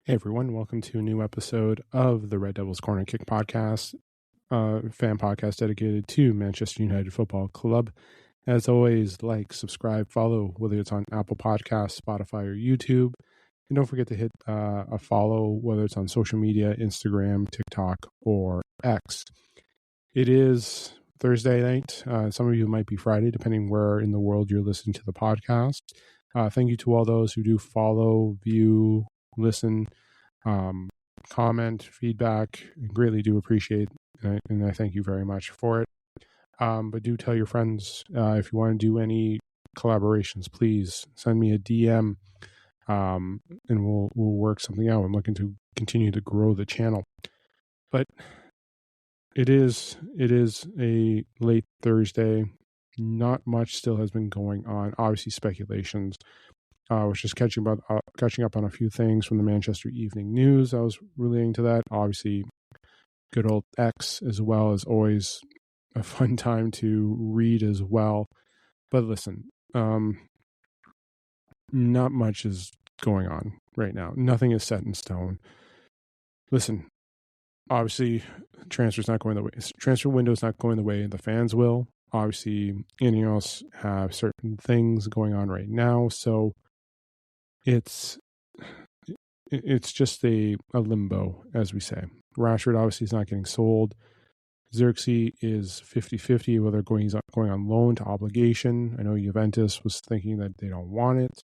Hey everyone, welcome to a new episode of the Red Devils Corner Kick podcast, fan podcast dedicated to Manchester United Football Club. As always, like, subscribe, follow, whether it's on Apple Podcasts, Spotify, or YouTube. And don't forget to hit a follow, whether it's on social media, Instagram, TikTok, or X. It is Thursday night. Some of you might be Friday, depending where in the world you're listening to the podcast. Thank you to all those who do follow, view, listen, comment, feedback. I greatly do appreciate, and I thank you very much for it. But do tell your friends if you want to do any collaborations, please send me a DM, and we'll work something out. I'm looking to continue to grow the channel, but it is a late Thursday. Not much still has been going on. Obviously, speculations. I was just catching up on a few things from the Manchester Evening News. I was relating to that. Obviously, good old X as well is always a fun time to read as well. But listen, not much is going on right now. Nothing is set in stone. Listen, obviously, transfer window is not going the way the fans will. Obviously, Ineos have certain things going on right now, so it's just a limbo, as we say. Rashford obviously is not getting sold. Xerxes is 50-50 whether he's going on loan to obligation. I know Juventus was thinking that they don't want it.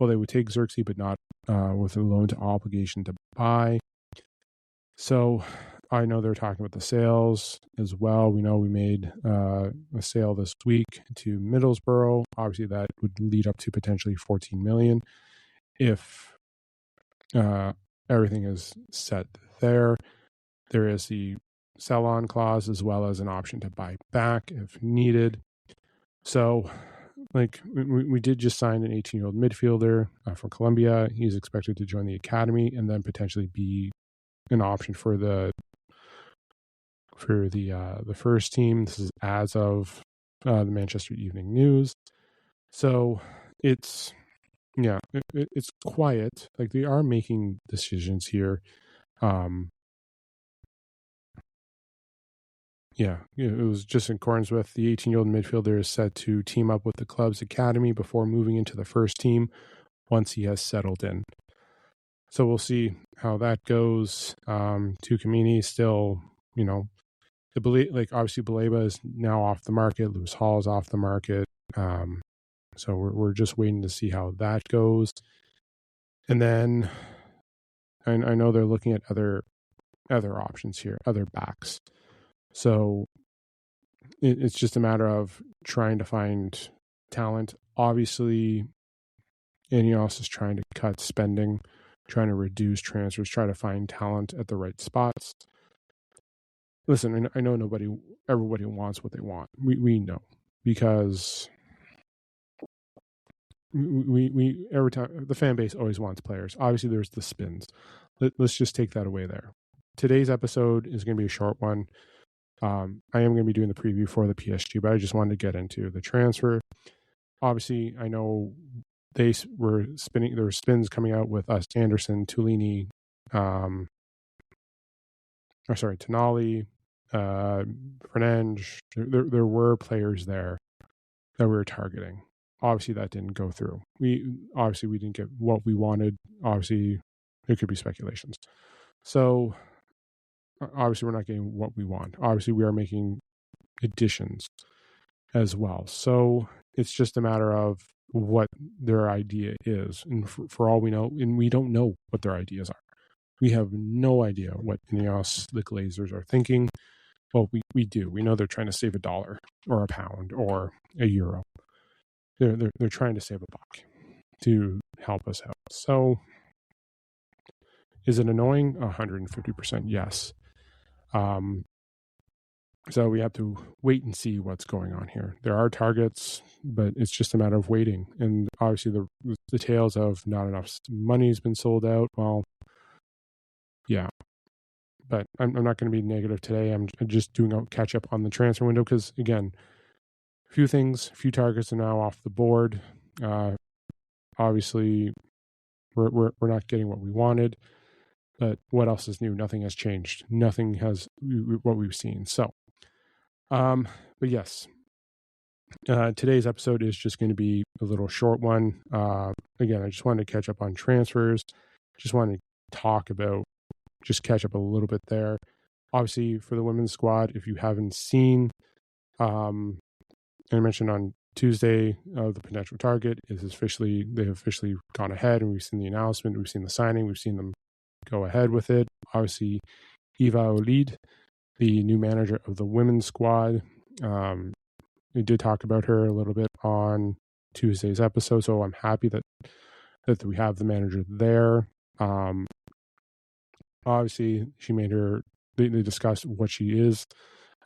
Well, they would take Xerxes, but not with a loan to obligation to buy. So I know they're talking about the sales as well. We know we made a sale this week to Middlesbrough. Obviously, that would lead up to potentially 14 million if everything is set there. There is the sell-on clause as well as an option to buy back if needed. So, like, we did just sign an 18-year-old midfielder from Colombia. He's expected to join the academy and then potentially be an option for the first team. This is as of the Manchester Evening News. So it's quiet. Like, they are making decisions here. It was just in accordance with the 18-year-old midfielder is set to team up with the club's academy before moving into the first team once he has settled in. So we'll see how that goes. Tukamini still, obviously Baleba is now off the market. Lewis Hall is off the market. So we're just waiting to see how that goes. And then I know they're looking at other options here, other backs. So it's just a matter of trying to find talent. Obviously, Ineos is trying to cut spending, trying to reduce transfers, try to find talent at the right spots. Listen, I know everybody wants what they want. We know, because we every time the fan base always wants players. Obviously, there's the spins. Let's just take that away there. Today's episode is going to be a short one. I am going to be doing the preview for the PSG, but I just wanted to get into the transfer. Obviously, I know they were spinning. There were spins coming out with us, Anderson, Tulini, Tonali, Fernandes. There were players there that we were targeting. Obviously, that didn't go through. We didn't get what we wanted. Obviously, it could be speculations. So, obviously, we're not getting what we want. Obviously, we are making additions as well. So it's just a matter of what their idea is. And for all we know, and we don't know what their ideas are. We have no idea what Ineos, the Glazers, are thinking. Well, we do. We know they're trying to save $1 or £1 or €1. They're trying to save $1 to help us out. So is it annoying? 150% yes. So we have to wait and see what's going on here. There are targets, but it's just a matter of waiting. And obviously the tales of not enough money has been sold out. Well, yeah. But I'm not going to be negative today. I'm just doing a catch up on the transfer window because, again, a few targets are now off the board. Obviously, we're not getting what we wanted. But what else is new? Nothing has changed. Nothing has what we've seen. So, but yes, today's episode is just going to be a little short one. Again, I just wanted to catch up on transfers. Just wanted to catch up a little bit there. Obviously, for the women's squad, if you haven't seen, and I mentioned on Tuesday, the potential target is they've officially gone ahead, and we've seen the announcement, we've seen the signing, we've seen them go ahead with it. Obviously, Eva Olid, the new manager of the women's squad. We did talk about her a little bit on Tuesday's episode, so I'm happy that we have the manager there. Obviously, they discussed what she is,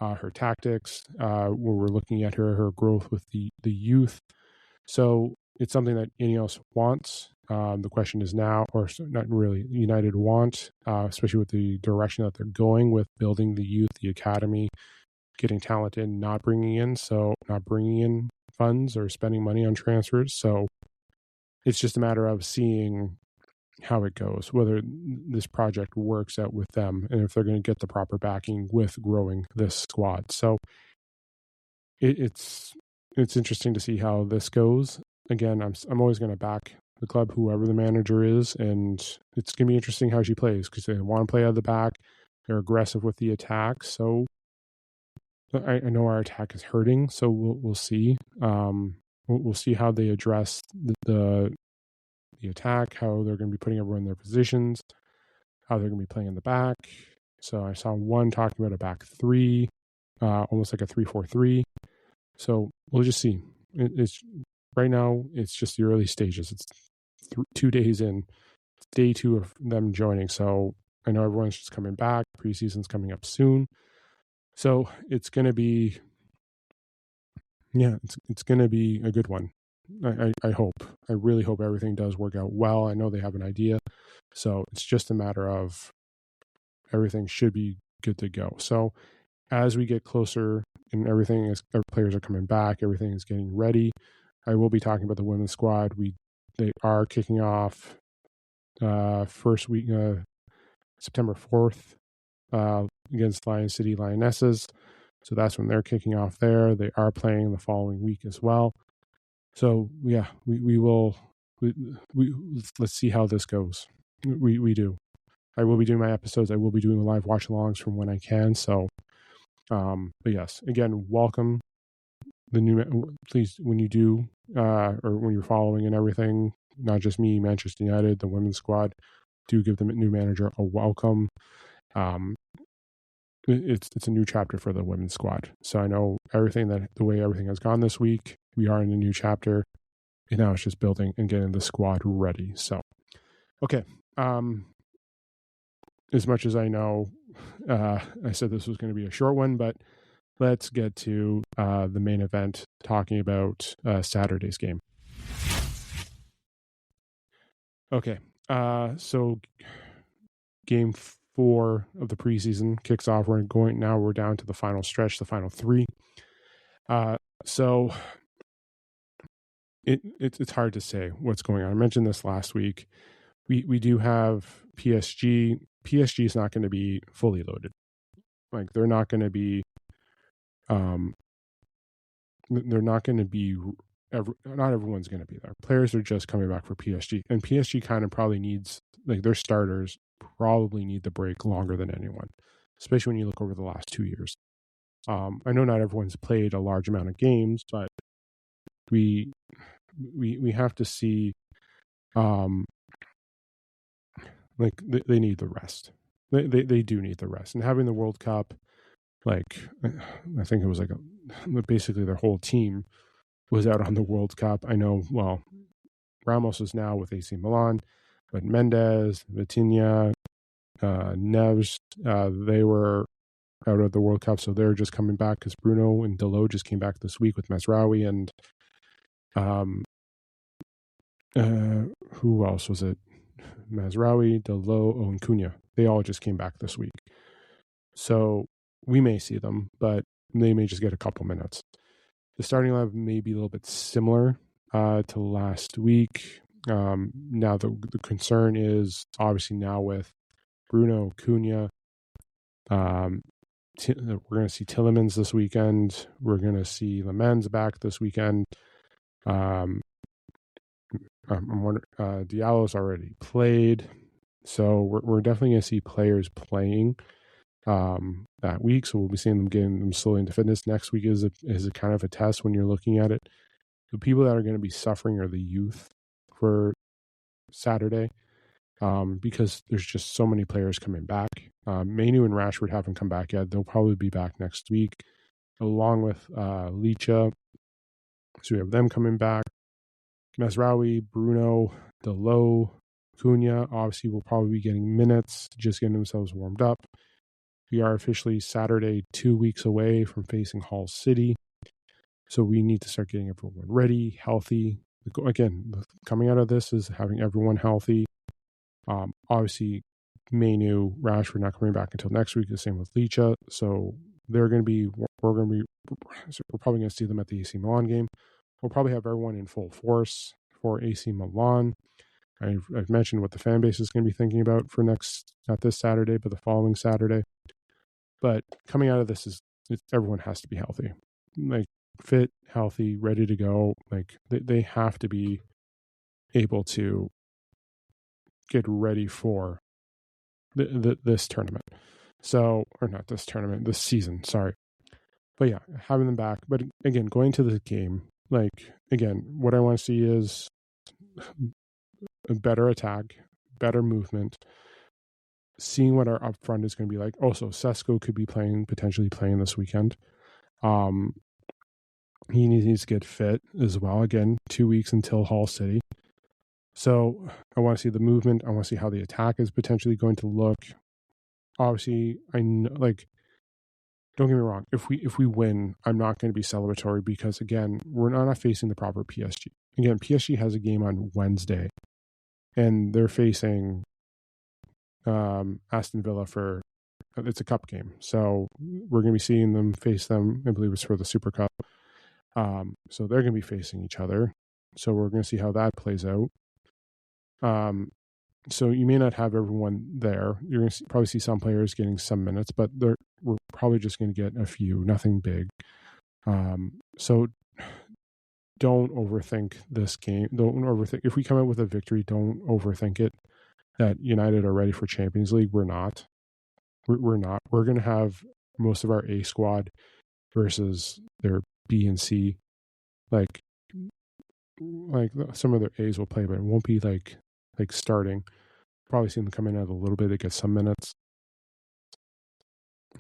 her tactics, where we're looking at her growth with the youth. So it's something that Ineos wants. The question is now, or not really, United want, especially with the direction that they're going with building the youth, the academy, getting talent in, not bringing in funds or spending money on transfers. So it's just a matter of seeing how it goes, whether this project works out with them, and if they're going to get the proper backing with growing this squad. So it's interesting to see how this goes. Again, I'm always going to back the club, whoever the manager is, and it's going to be interesting how she plays, because they want to play out of the back. They're aggressive with the attack, so I know our attack is hurting, so we'll see. We'll see how they address the attack, how they're going to be putting everyone in their positions, how they're going to be playing in the back. So I saw one talking about a back three, almost like a 3-4-3. So we'll just see. It's right now, it's just the early stages. It's 2 days in, day 2 of them joining. So I know everyone's just coming back. Preseason's coming up soon. So it's going to be, it's going to be a good one. I hope. I really hope everything does work out well. I know they have an idea. So it's just a matter of everything should be good to go. So as we get closer and our players are coming back, everything is getting ready, I will be talking about the women's squad. They are kicking off first week, September 4th, against Lion City Lionesses. So that's when they're kicking off there. They are playing the following week as well. So yeah, let's see how this goes. We do. I will be doing my episodes. I will be doing the live watch alongs from when I can. So, but yes, again, welcome please, when you do, or when you're following and everything, not just me, Manchester United, the women's squad, do give the new manager a welcome. It's a new chapter for the women's squad. So I know the way everything has gone this week, we are in a new chapter, and now it's just building and getting the squad ready. So, okay. As much as I know, I said this was going to be a short one, but let's get to the main event, talking about Saturday's game. Okay. So game 4 of the preseason kicks off. We're down to the final stretch, the final 3. So it's hard to say what's going on. I mentioned this last week. We do have PSG. PSG is not going to be fully loaded. Like, they're not going to be, not everyone's going to be there. Players are just coming back for PSG, and PSG kind of probably needs, like, their starters probably need the break longer than anyone, especially when you look over the last 2 years. I know not everyone's played a large amount of games, but we have to see, like, they need the rest. They do need the rest, and having the World Cup, like, I think it was basically their whole team was out on the World Cup. I know, well, Ramos is now with AC Milan, but Mendes, Vitinha, Neves, they were out of the World Cup, so they're just coming back, because Bruno and Dalot just came back this week with Mazraoui, and who else was it? Mazraoui, Dalot, and Cunha. They all just came back this week. So we may see them, but they may just get a couple minutes. The starting lineup may be a little bit similar to last week. Now the concern is, obviously, now with Bruno, Cunha. We're going to see Tielemans this weekend. We're going to see Lemans back this weekend. I'm wondering, Diallo's already played, so we're definitely going to see players playing that week. So we'll be seeing them getting them slowly into fitness. Next week is a kind of a test when you're looking at it. The people that are going to be suffering are the youth for Saturday, because there's just so many players coming back. Mainu and Rashford haven't come back yet. They'll probably be back next week, along with Licha. So we have them coming back. Mesraoui, Bruno, Dalot, Cunha obviously will probably be getting minutes, just getting themselves warmed up. We are officially Saturday 2 weeks away from facing Hull City. So we need to start getting everyone ready, healthy. Again, coming out of this is having everyone healthy. Obviously, Mainu, Rashford not coming back until next week. The same with Licha. So we're probably going to see them at the AC Milan game. We'll probably have everyone in full force for AC Milan. I've mentioned what the fan base is going to be thinking about for not this Saturday, but the following Saturday. But coming out of this everyone has to be healthy, like fit, healthy, ready to go. Like they have to be able to get ready for this tournament. So, or not this tournament, this season. Sorry, but yeah, having them back. But again, going to the game, like again, what I want to see is a better attack, better movement. Seeing what our up front is going to be like. Also, Sesko could be potentially playing this weekend. He needs to get fit as well. Again, 2 weeks until Hull City. So I want to see the movement. I want to see how the attack is potentially going to look. Obviously, I know, like, don't get me wrong. If we win, I'm not going to be celebratory because again, we're not facing the proper PSG. Again, PSG has a game on Wednesday, and they're facing Aston Villa it's a cup game. So we're going to be seeing them face them. I believe it's for the Super Cup. So they're going to be facing each other. So we're going to see how that plays out. So you may not have everyone there. You're going to probably see some players getting some minutes, but we're probably just going to get a few, nothing big. So don't overthink this game. Don't overthink. If we come out with a victory, don't overthink it. That United are ready for Champions League. We're not. We're not. We're going to have most of our A squad versus their B and C. Like some of their A's will play, but it won't be like starting. Probably see them come in at a little bit to get some minutes.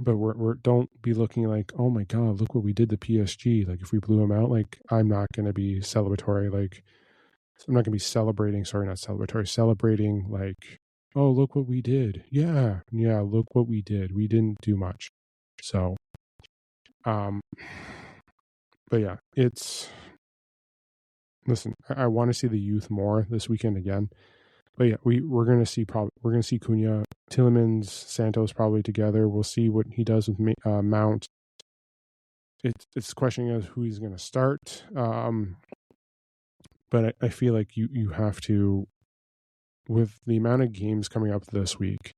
But we're don't be looking like, oh my God, look what we did to PSG. Like if we blew them out, like I'm not going to be celebratory. Like I'm not going to be celebrating. Sorry, not celebratory. Celebrating like, oh, look what we did. Yeah, look what we did. We didn't do much. So, but yeah, listen, I want to see the youth more this weekend again. But yeah, we're going to see Cunha, Tielemans, Santos probably together. We'll see what he does with Mount. It's questioning as who he's going to start. But I feel like you have to, with the amount of games coming up this week,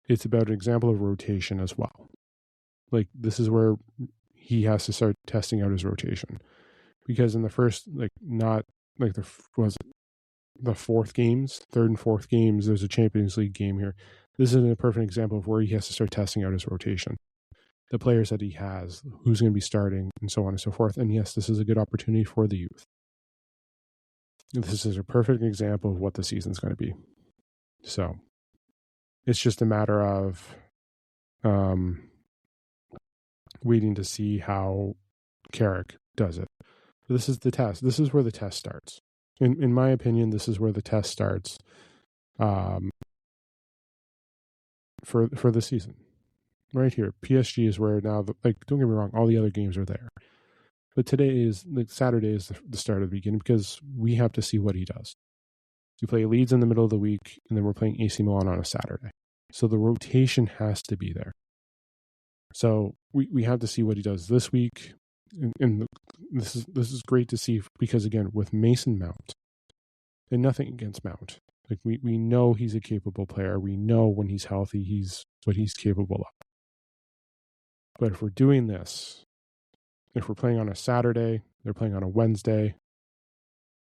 it's about an example of rotation as well. Like this is where he has to start testing out his rotation, because in the first the third and fourth games, there's a Champions League game here. This is a perfect example of where he has to start testing out his rotation, the players that he has, who's going to be starting, and so on and so forth. And yes, this is a good opportunity for the youth. This is a perfect example of what the season's going to be. So it's just a matter of waiting to see how Carrick does it. This is the test. This is where the test starts. In my opinion, this is where the test starts for the season. Right here, PSG is where now, don't get me wrong, all the other games are there. But Saturday is the start of the beginning, because we have to see what he does. We play Leeds in the middle of the week, and then we're playing AC Milan on a Saturday. So the rotation has to be there. So we have to see what he does this week. And this is great to see, because again, with Mason Mount, and nothing against Mount, Like we know he's a capable player. We know when he's healthy, he's what he's capable of. But if we're doing this, if we're playing on a Saturday, they're playing on a Wednesday,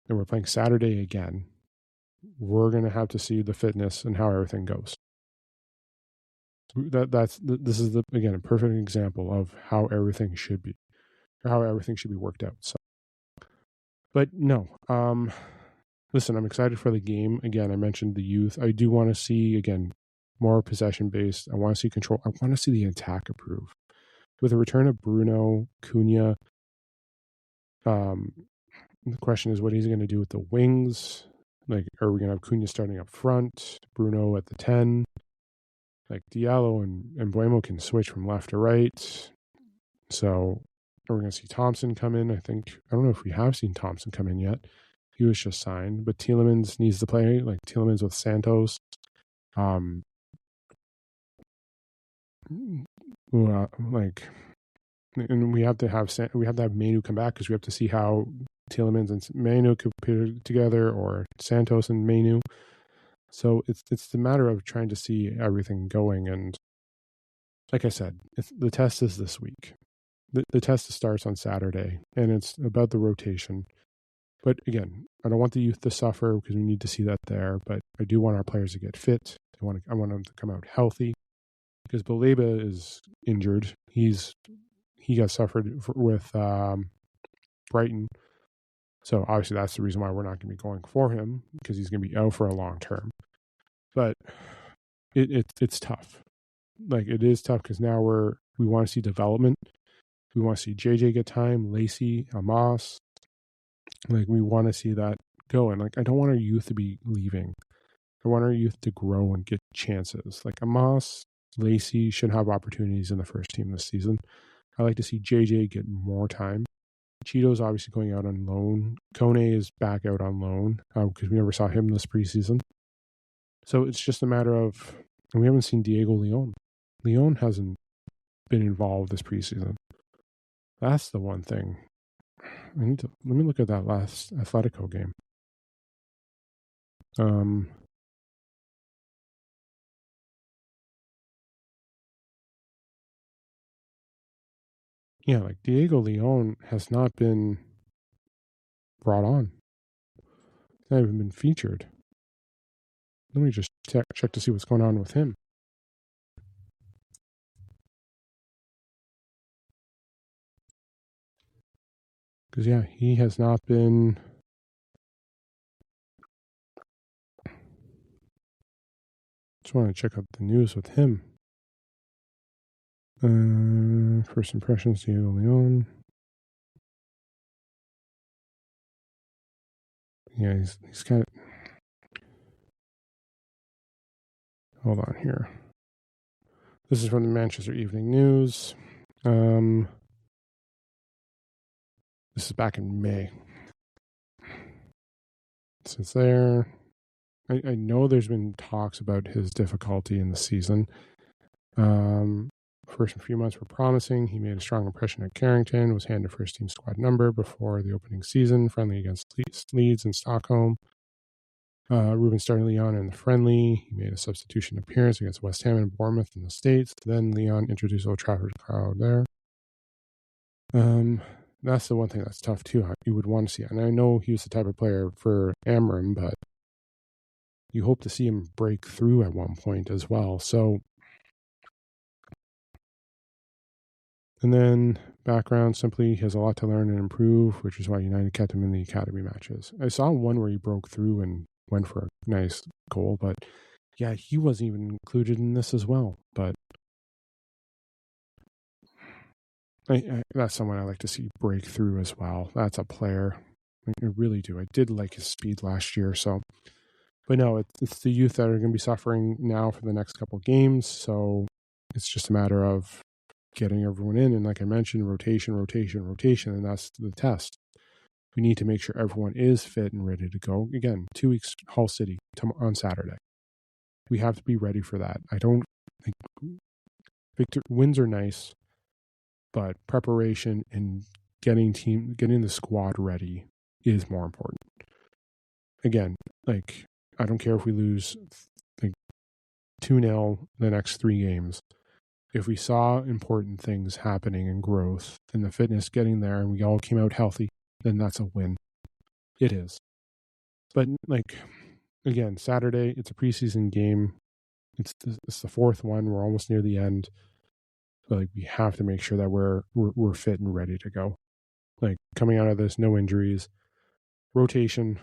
and we're playing Saturday again, we're going to have to see the fitness and how everything goes. This is again a perfect example of how everything should be, or how everything should be worked out. So, but no, listen, I'm excited for the game. Again, I mentioned the youth. I do want to see again more possession based. I want to see control. I want to see the attack improve with the return of Bruno Cunha. The question is, what he's going to do with the wings? Like, are we going to have Cunha starting up front, Bruno at the 10? Like, Diallo and Buemo can switch from left to right. So, are we going to see Thompson come in? I don't know if we have seen Thompson come in yet. He was just signed. But Tielemans needs to play, like Tielemans with Santos. And we have to have Manu come back because we have to see how Tielemans and Manu could put together, or Santos and Manu. So it's the matter of trying to see everything going. And like I said, the test is this week. The test starts on Saturday, and it's about the rotation. But again, I don't want the youth to suffer because we need to see that there. But I do want our players to get fit. I want them to come out healthy because Baleba is injured. He got suffered with Brighton. So obviously that's the reason why we're not going to be going for him, because he's going to be out for a long term. But it's tough. Like, it is tough because now we want to see development. We want to see JJ get time, Lacey, Amos. Like, we want to see that go. And like, I don't want our youth to be leaving. I want our youth to grow and get chances. Like, Amos, Lacey should have opportunities in the first team this season. I like to see JJ get more time. Cheeto's obviously going out on loan. Kone is back out on loan because we never saw him this preseason. So it's just a matter of, and we haven't seen Diego Leon. Leon hasn't been involved this preseason. That's the one thing. Let me look at that last Atletico game. Yeah, like Diego Leon has not been brought on. He's not even been featured. Let me just check to see what's going on with him. Because, yeah, he has not been. Just want to check out the news with him. First impressions, Diego Leon. Yeah, he's kind of. Hold on here. This is from the Manchester Evening News. This is back in May. So it's there. I know there's been talks about his difficulty in the season. First few months were promising. He made a strong impression at Carrington, was handed first team squad number before the opening season, friendly against Leeds and Stockholm. Ruben started Leon in the friendly. He made a substitution appearance against West Ham and Bournemouth in the States. Then Leon introduced Old Trafford crowd there. That's the one thing that's tough too. You would want to see, and I know he was the type of player for Amram, but you hope to see him break through at one point as well. So, and then background, simply he has a lot to learn and improve, which is why United kept him in the academy matches. I saw one where he broke through and went for a nice goal, but yeah, he wasn't even included in this as well. But that's someone I like to see break through as well. That's a player. I really do. I did like his speed last year. So, but no, it's the youth that are going to be suffering now for the next couple of games. So it's just a matter of getting everyone in. And like I mentioned, rotation. And that's the test. We need to make sure everyone is fit and ready to go. Again, 2 weeks, Hull City on Saturday. We have to be ready for that. I don't think wins are nice, but preparation and getting the squad ready is more important. Again, like I don't care if we lose like 2-0 the next 3 games. If we saw important things happening and growth and the fitness getting there and we all came out healthy, then that's a win. It is. But like, again, Saturday, it's a preseason game. It's the 4th one. We're almost near the end. But like, we have to make sure that we're fit and ready to go. Like, coming out of this, no injuries, rotation,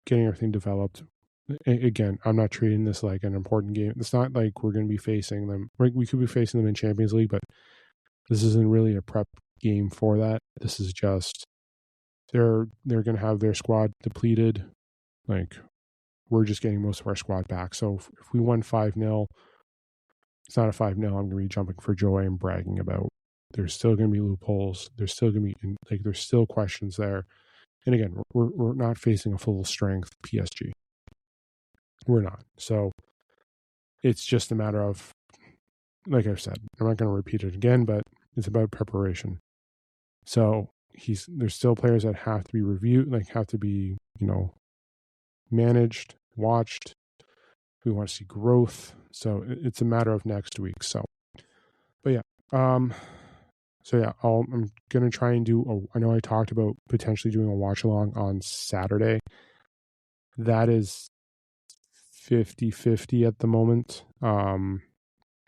getting everything developed. Again, I'm not treating this like an important game. It's not like we're going to be facing them. We could be facing them in Champions League, but this isn't really a prep game for that. This is just they're going to have their squad depleted. Like, we're just getting most of our squad back. So if we won 5-0, it's not a 5-0 I'm going to be jumping for joy and bragging about. There's still going to be loopholes. There's still going to be, like, there's still questions there. And again, we're not facing a full strength PSG. We're not. So it's just a matter of, like I've said, I'm not going to repeat it again, but it's about preparation. So there's still players that have to be reviewed, like have to be, managed, watched. We want to see growth. So it's a matter of next week. So, but yeah. I'm going to try and I know I talked about potentially doing a watch along on Saturday. That is 50-50 at the moment.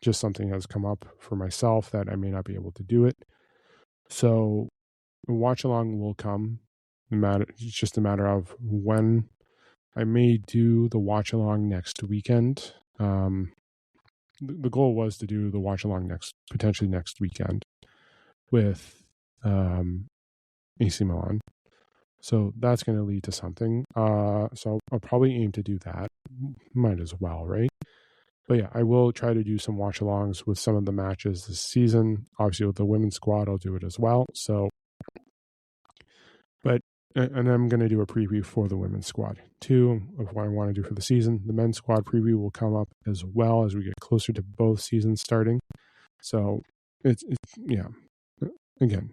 Just something has come up for myself that I may not be able to do it. So a watch along will come. It's just a matter of when. I may do the watch along next weekend. The goal was to do the watch along potentially next weekend with AC Milan. So that's going to lead to something. So I'll probably aim to do that. Might as well, right? But yeah, I will try to do some watch alongs with some of the matches this season. Obviously, with the women's squad, I'll do it as well. So, and I'm going to do a preview for the women's squad too of what I want to do for the season. The men's squad preview will come up as well as we get closer to both seasons starting. So it's yeah. Again,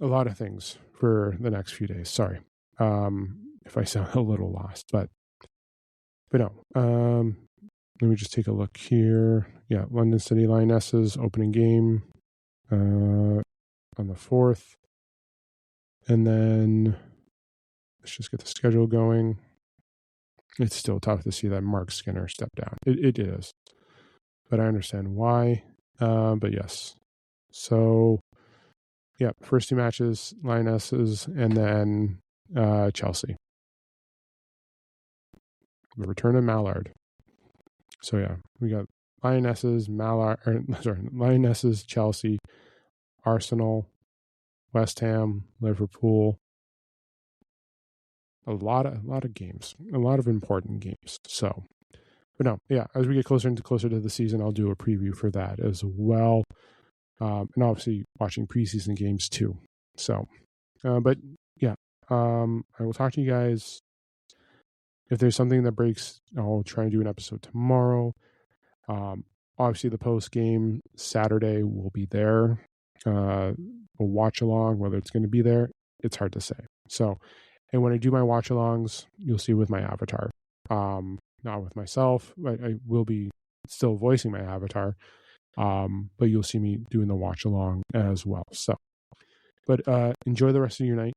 a lot of things for the next few days. Sorry if I sound a little lost, but no. Let me just take a look here. Yeah, London City Lionesses opening game on the 4th. And then let's just get the schedule going. It's still tough to see that Mark Skinner step down. It is. But I understand why. But yes. So, yeah, first 2 matches, Lionesses, and then Chelsea. The return of Mallard. So, yeah, we got Lionesses, Chelsea, Arsenal, West Ham, Liverpool. A lot of games, a lot of important games. So, but no, yeah, as we get closer to the season, I'll do a preview for that as well. And obviously watching preseason games too. So, but yeah, I will talk to you guys. If there's something that breaks, I'll try and do an episode tomorrow. Obviously the post game Saturday will be there. We'll watch along, whether it's going to be there, it's hard to say. So, and when I do my watch alongs, you'll see with my avatar, not with myself. I will be still voicing my avatar. But you'll see me doing the watch along as well. So, but enjoy the rest of your night.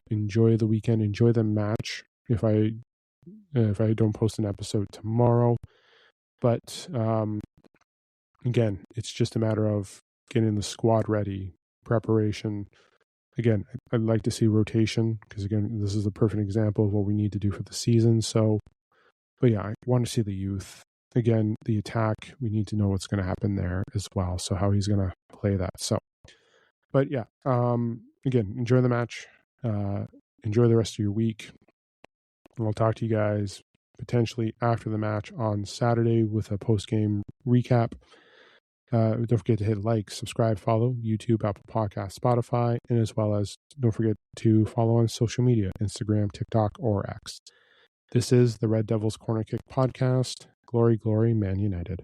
Enjoy the weekend. Enjoy the match. If I don't post an episode tomorrow, but again, it's just a matter of getting the squad ready, preparation. Again, I'd like to see rotation because again, this is a perfect example of what we need to do for the season. So, but yeah, I want to see the youth. Again, the attack, we need to know what's going to happen there as well. So how he's going to play that. So, but yeah, again, enjoy the match. Enjoy the rest of your week. And I'll talk to you guys potentially after the match on Saturday with a post-game recap. Don't forget to hit like, subscribe, follow YouTube, Apple Podcasts, Spotify, and as well as don't forget to follow on social media, Instagram, TikTok, or X. This is the Red Devils Corner Kick Podcast. Glory, glory, Man United.